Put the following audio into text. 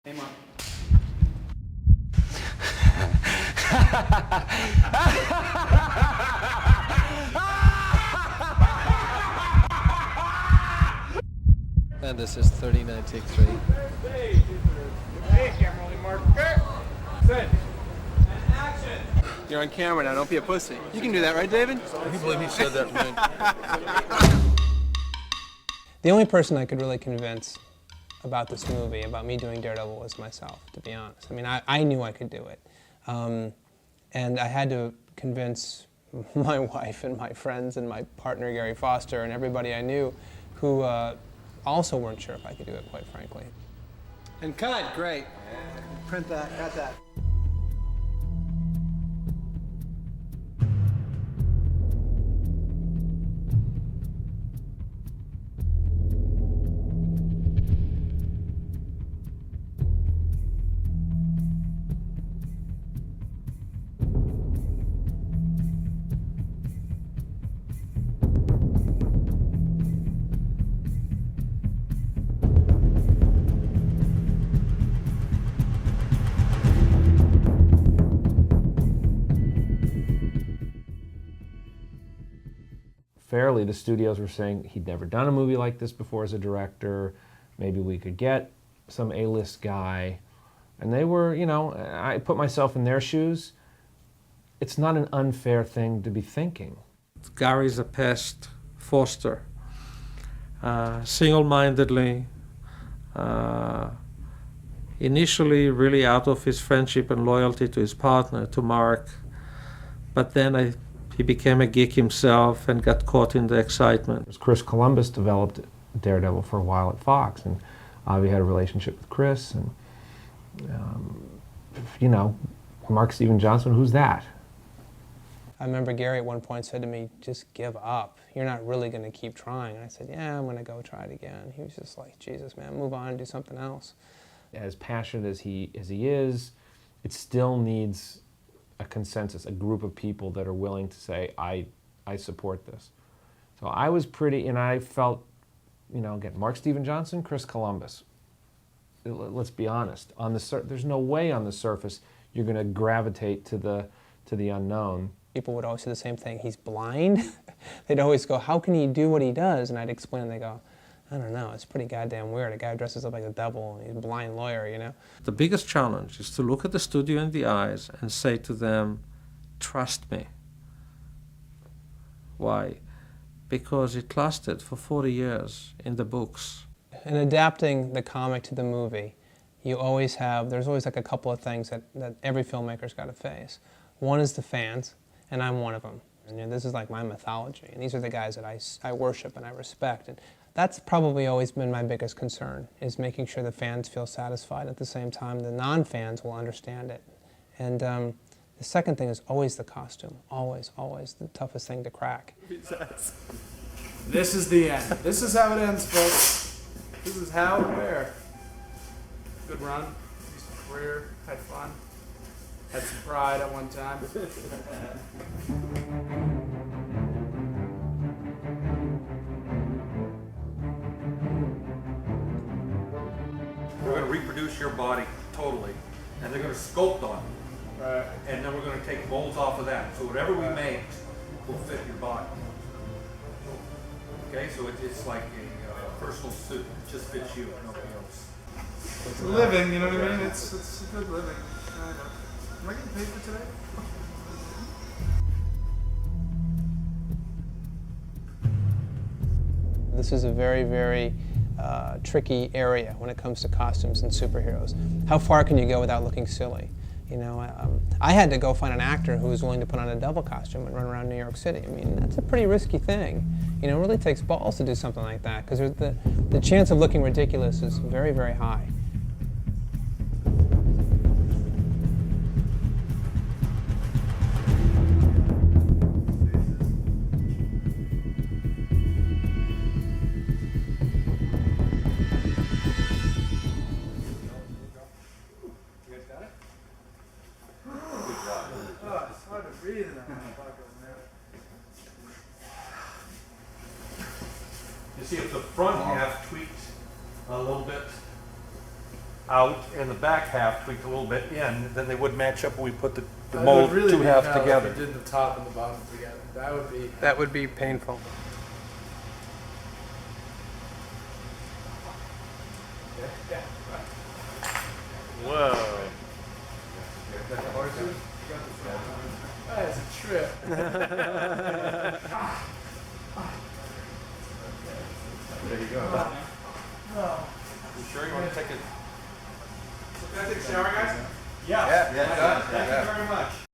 Hey, Mark. And this is 39 take 3. Hey, camera rolling, Mark. Sit. And action. You're on camera now. Don't be a pussy. You can do that, right, David? Can you believe he said that to me? The only person I could really convince about this movie, about me doing Daredevil, was myself, to be honest. I mean, I knew I could do it. And I had to convince my wife and my friends and my partner, Gary Foster, and everybody I knew who also weren't sure if I could do it, quite frankly. And cut. Great. Print that. Cut that. Fairly, the studios were saying he'd never done a movie like this before as a director. Maybe we could get some A-list guy. And they were, you know, I put myself in their shoes. It's not an unfair thing to be thinking. Gary's a pest. Foster. Single-mindedly, initially really out of his friendship and loyalty to his partner, to Mark. But then he became a geek himself and got caught in the excitement. Chris Columbus developed Daredevil for a while at Fox, and Avi had a relationship with Chris, and you know, Mark Steven Johnson, who's that? I remember Gary at one point said to me, "Just give up. You're not really going to keep trying." And I said, "Yeah, I'm going to go try it again." He was just like, "Jesus, man, move on and do something else." As passionate as he is, it still needs a consensus, a group of people that are willing to say, I support this. So I was pretty, and I felt, you know, again, Mark Steven Johnson, Chris Columbus. Let's be honest. There's no way on the surface you're going to gravitate to the unknown. People would always say the same thing, "He's blind." They'd always go, "How can he do what he does?" And I'd explain, and they go, "I don't know, it's pretty goddamn weird. A guy dresses up like the devil, and he's a blind lawyer, you know?" The biggest challenge is to look at the studio in the eyes and say to them, "Trust me." Why? Because it lasted for 40 years in the books. In adapting the comic to the movie, there's always like a couple of things that every filmmaker's got to face. One is the fans, and I'm one of them. And you know, this is like my mythology, and these are the guys that I worship and I respect. And that's probably always been my biggest concern, is making sure the fans feel satisfied. At the same time, the non-fans will understand it. And the second thing is always the costume. Always, always the toughest thing to crack. This is the end. This is how it ends, folks. This is how and where. Good run. Decent career. Had fun. Had some pride at one time. We're going to reproduce your body totally, and they're going to sculpt on it. Right. And then we're going to take molds off of that. So whatever we make will fit your body. Okay, so it's like a personal suit. It just fits you, nobody else. It's a living, you know what I mean? It's a good living. I know. Am I getting paid for today? This is a very, very tricky area when it comes to costumes and superheroes. How far can you go without looking silly? You know, I had to go find an actor who was willing to put on a devil costume and run around New York City. I mean, that's a pretty risky thing. You know, it really takes balls to do something like that, because the chance of looking ridiculous is very, very high. You see if the front half tweaked a little bit, out and the back half tweaked a little bit in, then they would match up when we put the It mold would really two be halves hell together. If we did the top and the bottom together. That would be painful. Whoa. That is a trip. There you go. You sure you want to take a... Can I take a shower, guys? Yeah. Thank you very much.